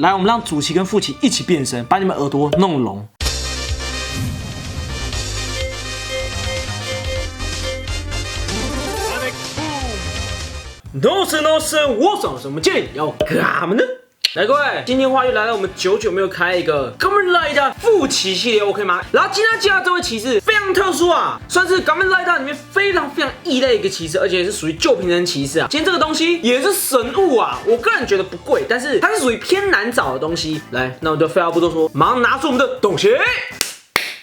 来，我们让主奇跟副奇一起变身，把你们耳朵弄聋。No sir no sir， 我什么剑要干嘛呢？来，各位，今天话又来到我们久久没有开一个 Kamen Rider 副骑系列 ，OK 吗？然后今天介绍这位骑士非常特殊啊，算是 Kamen Rider 里面非常异类的一个骑士，而且也是属于旧平人骑士啊。今天这个东西也是神物啊，我个人觉得不贵，但是它是属于偏难找的东西。来，那我就废话不多说，马上拿出我们的东西。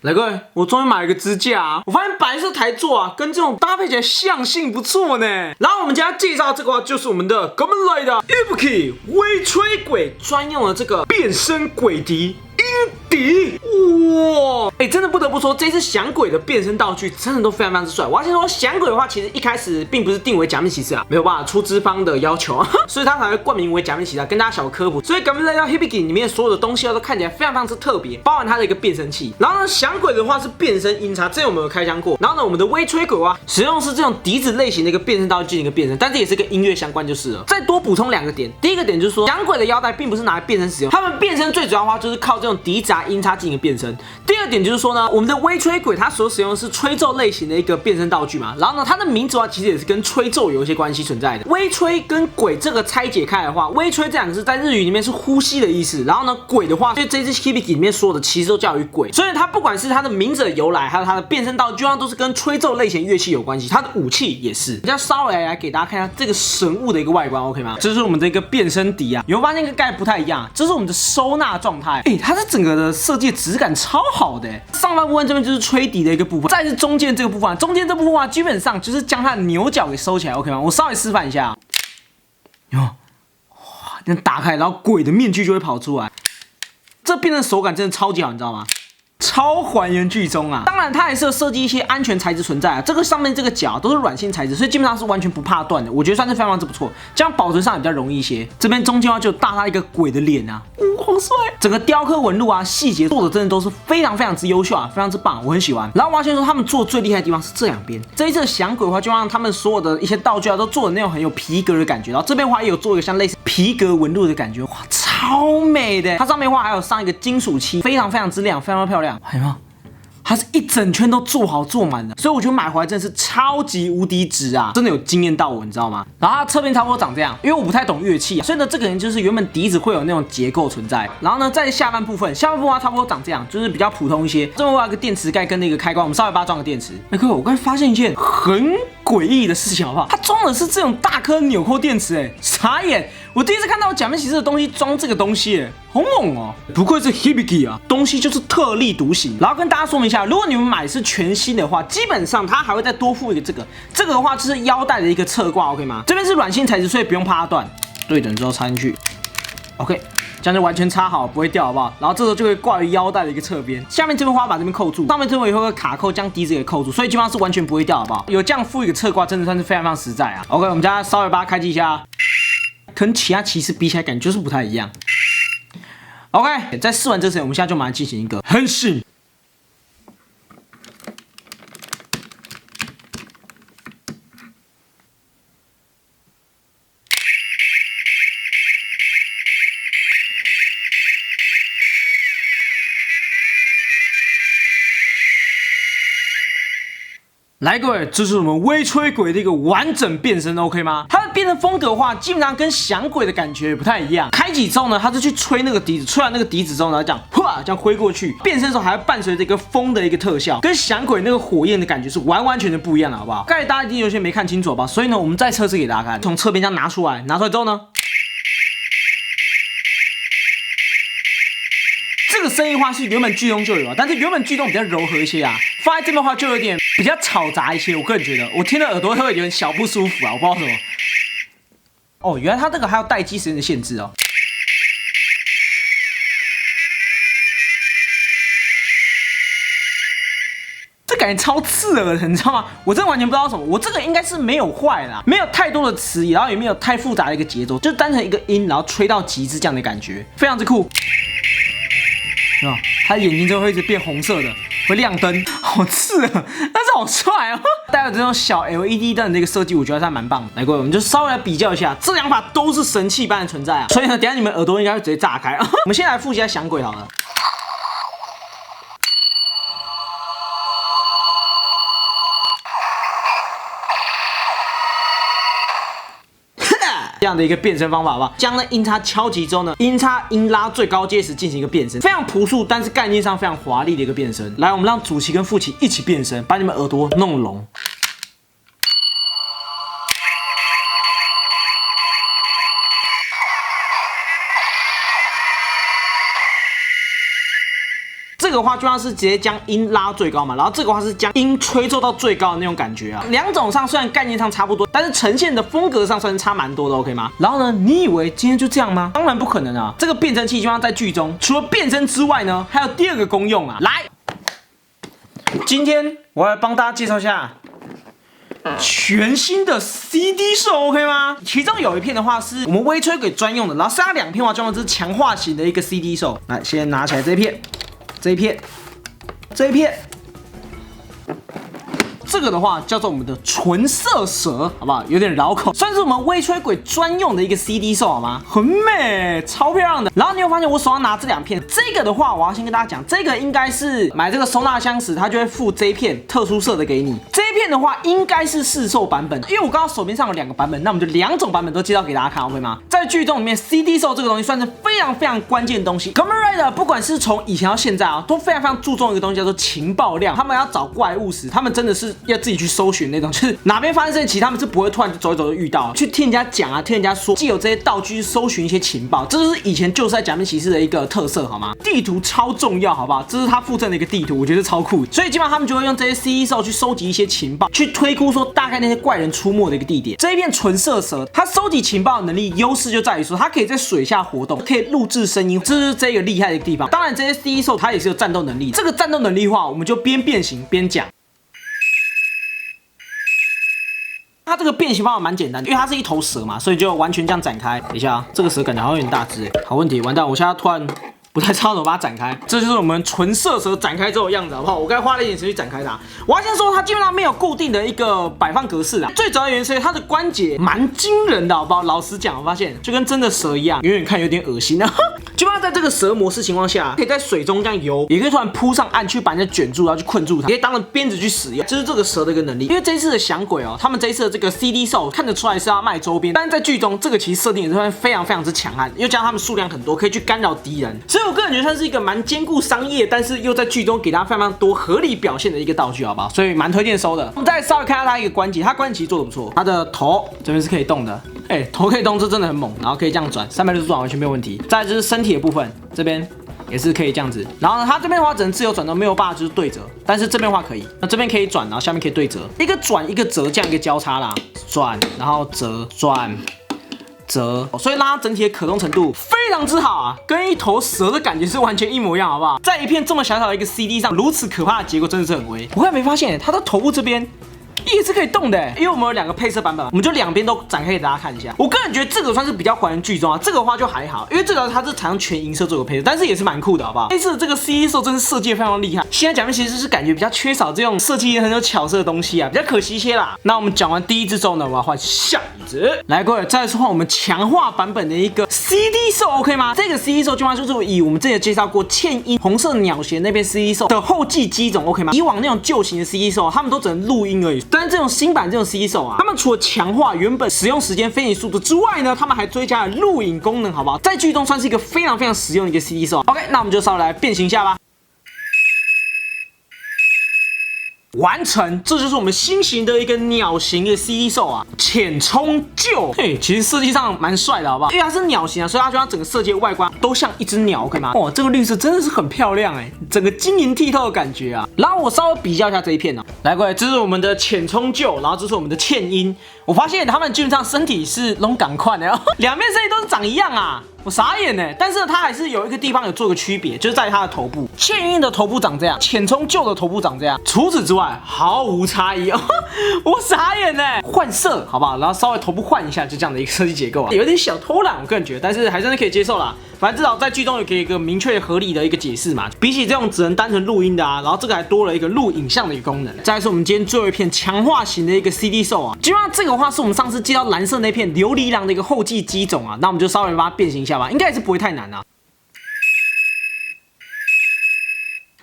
来，各位，我终于买了一个支架啊！我发现白色台座啊，跟这种搭配起来象性不错呢。然后我们今天介绍这个话，就是我们的 Kamen Rider Ibuki 微吹鬼专用的这个变身鬼笛。鹰笛，哇，真的不得不说，这次响鬼的变身道具真的都非常之帅。我要先说，响鬼的话，其实一开始并不是定为假面骑士啊，没有办法出资方的要求，所以他才会冠名为假面骑士。跟大家小科普，所以 Kamen Rider Hibiki 里面所有的东西都看起来非常之特别，包含它的一个变身器。然后呢，响鬼的话是变身音叉，这我们有开箱过。然后呢，我们的微吹鬼啊，使用是这种笛子类型的一个变身道具进行一个变身，但是也是跟音乐相关就是了。再多补充2个点，第一个点就是说，响鬼的腰带并不是拿来变身使用，他们变身最主要的话就是靠这种笛子啊、音叉进行变身。第二点就是说呢，我们的微吹鬼它所使用的是吹奏类型的一个变身道具嘛，然后呢，它的名字的话其实也是跟吹奏有一些关系存在的。微吹跟鬼这个拆解开来的话，微吹这两个字在日语里面是呼吸的意思，然后呢，鬼的话，所以这只 Hibiki 里面所有的其实都叫于鬼，所以它不管是它的名字的由来，还有它的变身道具，都是跟吹奏类型乐器有关系，它的武器也是。比较稍微来给大家看一下这个神物的一个外观 ，OK 吗？这是我们的一个变身笛啊，有没有发现跟刚才不太一样？这是我们的收纳状态，它是整个的设计质感超好的，上半部分这边就是吹笛的一个部分，再是中间这个部分，中间这部分啊，基本上就是将它的牛角给收起来 ，OK 吗？我稍微示范一下，有没有？哇，这样打开，然后鬼的面具就会跑出来，这变身手感真的超级好，你知道吗？超还原剧中啊，当然它还是有设计一些安全材质存在啊。这个上面这个角都是软性材质，所以基本上是完全不怕断的。我觉得算是非常之不错，这样保存上也比较容易一些。这边中间的话就大它一个鬼的脸啊，好帅！整个雕刻纹路啊，细节做的真的都是非常之优秀啊，非常之棒，我很喜欢。然后我要先说他们做最厉害的地方是这两边，这一次的响鬼的话，就让他们所有的一些道具啊都做的那种很有皮革的感觉。然后这边的话也有做一个像类似皮革纹路的感觉，哇，超美的！它上面的话还有上一个金属漆，非常之亮，非常漂亮，还有没有？它是一整圈都做好做满的，所以我觉得买回来真的是超级无敌值啊！真的有惊艳到我，你知道吗？然后它侧面差不多长这样，因为我不太懂乐器啊，所以呢，这个人就是原本笛子会有那种结构存在。然后呢，在下半部分它差不多长这样，就是比较普通一些。这边有个电池盖跟那个开关，我们稍微把它装个电池。各位，我刚才发现一件很诡异的事情，好不好？它装的是这种大颗纽扣电池，傻眼！我第一次看到假面骑士的东西装这个东西，好猛哦！不愧是 Hibiki 啊，东西就是特立独行。然后跟大家说明一下，如果你们买是全新的话，基本上它还会再多附一个这个的话就是腰带的一个侧挂 ，OK 吗？这边是软性材质，所以不用怕它断。对等之后插进去 ，OK， 这样就完全插好，不会掉，好不好？然后这时候就会挂于腰带的一个侧边，下面这边花把这边扣住，上面这边也会有个卡扣将笛子给扣住，所以基本上是完全不会掉，好不好？有这样附一个侧挂，真的算是非常实在啊。OK， 我们家稍微把它开机一下。跟其他骑士比起来，感觉就是不太一样。OK， 在试完这之前，我们现在就马上进行一个変身。来，各位，这是我们微吹鬼的一个完整变身 ，OK 吗？它的变身风格的话，基本上跟响鬼的感觉也不太一样。开启之后呢，它是去吹那个笛子，吹完那个笛子之后呢，这样哗，这样挥过去。变身的时候还要伴随着一个风的一个特效，跟响鬼那个火焰的感觉是完全的不一样的，好不好？刚才大家一定有些没看清楚吧？所以呢，我们再测试给大家看，从侧边这样拿出来之后呢，这个声音的话是原本剧中就有啊，但是原本剧中比较柔和一些啊，放在这边的话就有点比较嘈杂一些。我个人觉得，我听了耳朵会有点小不舒服啊，我不知道什么。哦，原来它这个还有待机时间的限制哦。这感觉超刺耳的，你知道吗？我真的完全不知道什么。我这个应该是没有坏啦，没有太多的词，然后也没有太复杂的一个节奏，就单纯一个音，然后吹到极致这样的感觉，非常之酷。它的眼睛就会一直变红色的，会亮灯，好刺耳，但是好帅哦！带有这种小 LED 灯的这个设计，我觉得还蛮棒的。来，各位，我们就稍微来比较一下，这两把都是神器般的存在啊。所以呢，等一下你们耳朵应该会直接炸开啊。我们先来复习一下响鬼好了。这样的一个变身方法，好不好？将那音叉敲击之后呢，音叉音拉最高阶时进行一个变身，非常朴素，但是概念上非常华丽的一个变身。来，我们让主旗跟副旗一起变身，把你们耳朵弄聋。这个话就像是直接将音拉到最高嘛，然后这个话是将音吹奏到最高的那种感觉啊。两种上虽然概念上差不多，但是呈现的风格上算是差蛮多的 ，OK 吗？然后呢，你以为今天就这样吗？当然不可能啊！这个变声器就像在剧中，除了变身之外呢，还有第二个功用啊。来，今天我要来帮大家介绍一下全新的 CD 兽 ，OK 吗？其中有一片的话是我们微吹鬼专用的，然后剩下两片的话专门是强化型的一个 CD 兽。来，先拿起来这一片。这一片，这个的话叫做我们的纯色蛇，好不好？有点绕口，算是我们微吹鬼专用的一个 CD 兽，好吗？很美，超漂亮的。然后你会发现我手上拿这两片，这个的话我要先跟大家讲，这个应该是买这个收纳箱时，它就会附这一片特殊色的给你。这一片的话应该是市售版本，因为我刚刚手边上有两个版本，那我们就两种版本都介绍给大家看 ，OK 吗？在剧中里面 ，CD 兽这个东西算是非常关键的东西。Kamen Rider 不管是从以前到现在啊，都非常注重一个东西叫做情报量。他们要找怪物时，他们真的是要自己去搜寻那种，就是哪边发生事情，其实他们是不会突然走一走就遇到，去听人家讲啊，听人家说，既有这些道具去搜寻一些情报，这就是以前旧时代假面骑士的一个特色，好吗？地图超重要，好不好？这是他附赠的一个地图，我觉得超酷。所以基本上他们就会用这些 CD 兽去收集一些情报，去推估说大概那些怪人出没的一个地点。这一片纯色蛇，它收集情报的能力优势就在于说，它可以在水下活动，可以录制声音，这是这个厉害的一个地方。当然，这些 CD 兽它也是有战斗能力，这个战斗能力的话，我们就边变形边讲。它这个变形方法蛮简单的，因为它是一头蛇嘛，所以就完全这样展开。等一下啊，这个蛇感觉好像有点大只，好问题，完蛋，我现在突然不太知道怎么把它展开。这就是我们纯色蛇展开之后的样子，好不好？我刚才花了一点时间去展开它。我要先说，它基本上没有固定的一个摆放格式啊。最主要的原因是它的关节蛮惊人的，好不好？老实讲，我发现就跟真的蛇一样，远远看有点恶心啊。基本上在这个蛇模式情况下，可以在水中这样游，也可以突然扑上岸去把人家卷住，然后去困住它，也可以当成鞭子去使用，这是这个蛇的一个能力。因为这一次的响鬼哦，他们这一次的这个 CD 兽看得出来是要卖周边，但是在剧中这个其实设定也是非常之强悍，因为加上他们数量很多，可以去干扰敌人，所以我个人觉得它是一个蛮兼顾商业，但是又在剧中给大家非常多合理表现的一个道具，好不好？所以蛮推荐收的。我们再稍微看一下它一个关节，它关节其实做的不错，它的头这边是可以动的。头可以动，这真的很猛，然后可以这样转，360度转完全没有问题。再来就是身体的部分，这边也是可以这样子。然后呢，它这边的话只能自由转动，没有办法就是对折，但是这边的话可以。那这边可以转，然后下面可以对折，一个转一个折这样一个交叉啦，转然后折转。折，所以让它整体的可动程度非常之好啊，跟一头蛇的感觉是完全一模一样，好不好？在一片这么小小的一个 CD 上，如此可怕的结果真的是很威。我还没发现它的头部这边也是可以动的，因为我们有两个配色版本，我们就两边都展开给大家看一下。我个人觉得这个算是比较还原剧中啊，这个的话就还好，因为这个它是采用全银色做个配色，但是也是蛮酷的，好不好？这次这个 CD 兽真是设计的非常厉害。现在假面其实是感觉比较缺少这种设计很有巧思的东西啊，比较可惜一些啦。那我们讲完第一只之后呢，我要换下一只。来，各位，再来是换我们强化版本的一个 CD 兽 ，OK 吗？这个 CD 兽基本上就是以我们之前介绍过茜音红色鸟鞋那边 CD 兽的后继机种 ，OK 吗？以往那种旧型的 CD 兽，他们都只能录音而已，但是这种新版这种 CD 兽啊，他们除了强化原本使用时间、飞行速度之外呢，他们还追加了录影功能，好不好？在剧中算是一个非常实用的一个 CD 兽。OK， 那我们就稍微来变形一下吧。完成，这就是我们新型的一个鸟型的 CD 兽啊，浅冲救。其实设计上蛮帅的，好不好？因为它是鸟型啊，所以它就让整个设计的外观都像一只鸟，可以吗？这个绿色真的是很漂亮整个晶莹剔透的感觉啊。然后我稍微比较一下这一片呢，来，各位，这是我们的浅冲救，然后这是我们的茜音。我发现他们基本上身体是拢赶快的，两边身体都是长一样啊。我傻眼呢，但是呢，它还是有一个地方有做个区别，就是在它的头部，倩音的头部长这样，浅冲旧的头部长这样，除此之外毫无差异哦，我傻眼呢。换色好不好？然后稍微头部换一下，就这样的一个设计结构啊，有点小偷懒，我个人觉得，但是还真的可以接受啦。反正至少在剧中有给一个明确合理的一个解释嘛，比起这种只能单纯录音的啊，然后这个还多了一个录影像的一个功能。再来是我们今天最后一片强化型的一个 CD 兽啊，基本上这个的话是我们上次接到蓝色那片琉璃狼的一个后继机种啊，那我们就稍微把它变形一下吧，应该也是不会太难啊。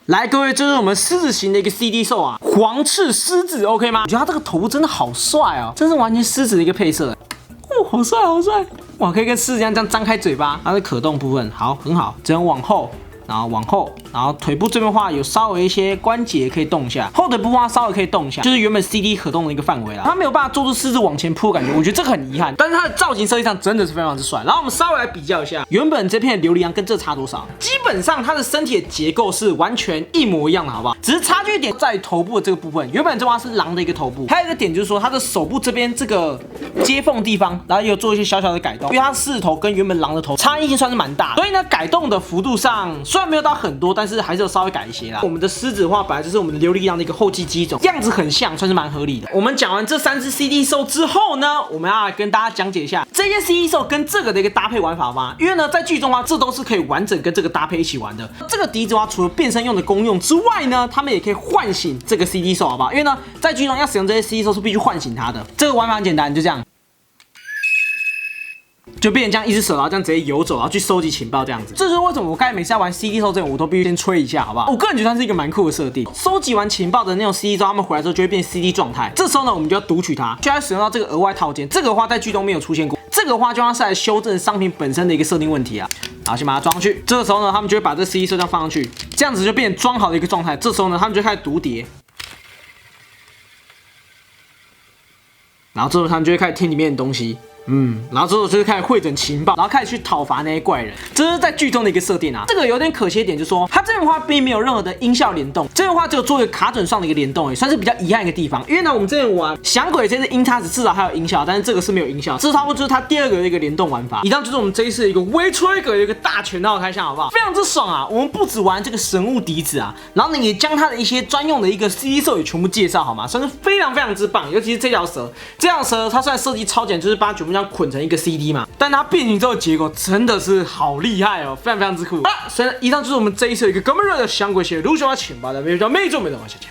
来，各位，这是我们狮子型的一个 CD 兽啊，黄翅狮子 ，OK 吗？我觉得它这个头部真的好帅哦，真是完全狮子的一个配色。哦，好帅，好帅！哇，可以跟狮子一样这样张开嘴巴，它的可动部分好，很好，只能往后。然后往后，然后腿部这边的话有稍微一些关节可以动一下，后腿部的话稍微可以动一下，就是原本 CD 可动的一个范围啦。它没有办法做出狮子往前扑的感觉，我觉得这个很遗憾。但是它的造型设计上真的是非常之帅。然后我们稍微来比较一下，原本这片琉璃羊跟这差多少？基本上它的身体的结构是完全一模一样的，好不好？只是差距一点在头部的这个部分，原本这话是狼的一个头部，还有一个点就是说它的手部这边这个接缝地方，然后也有做一些小小的改动，因为它狮子头跟原本狼的头差异性算是蛮大的，所以呢改动的幅度上虽然没有到很多。但是还是有稍微改一些啦。我们的狮子的话，本来就是我们的琉璃羊的一个后继机种，样子很像，算是蛮合理的。我们讲完这3只 CD 兽之后呢，我们要来跟大家讲解一下这些 CD 兽跟这个的一个搭配玩法吧。因为呢，在剧中啊，这都是可以完整跟这个搭配一起玩的。这个笛子啊，除了变身用的功用之外呢，他们也可以唤醒这个 CD 兽，好不好？因为呢，在剧中要使用这些 CD 兽是必须唤醒它的。这个玩法很简单，就这样。就变成这样一只手，然后这样直接游走，然后去收集情报这样子。这就是为什么我刚才每次在玩 CD 兽这种，我都必须先吹一下，好不好？我个人觉得它是一个蛮酷的设定。收集完情报的那种 CD 之后，他们回来之后就会变 CD 状态。这时候呢，我们就要读取它，就要使用到这个额外套件。这个的话在剧中没有出现过。这个的话就像是来修正商品本身的一个设定问题啊。好，先把它装上去。这个时候呢，他们就会把这 CD 兽这样放上去，这样子就变成装好的一个状态。这时候呢，他们就开始读碟。然后之后他们就会开始听里面的东西。然后之后就是开始汇整情报，然后开始去讨伐那些怪人，这是在剧中的一个设定啊。这个有点可惜的点就是说，它这边的话并没有任何的音效联动，这边的话只有做一个卡准上的一个联动，也算是比较遗憾一个地方。因为呢，我们之前玩响鬼这次音叉子至少还有音效，但是这个是没有音效，这差不多就是它第2个的一个联动玩法。以上就是我们这一次的一个微吹格的一个大全套开箱，好不好？非常之爽啊！我们不只玩这个神物笛子啊，然后呢也将它的一些专用的一个 CD 兽也全部介绍，好吗？算是非常非常之棒。尤其是这条蛇，它虽然设计超简单，就是把它全部这样捆成一个 CD。但它变形之后的结果真的是好厉害哦，非常非常之酷。好，所以以上就是我们这一次的一个 Kamen Rider 响鬼系列，如果喜欢请把它别叫妹做没的话，下见。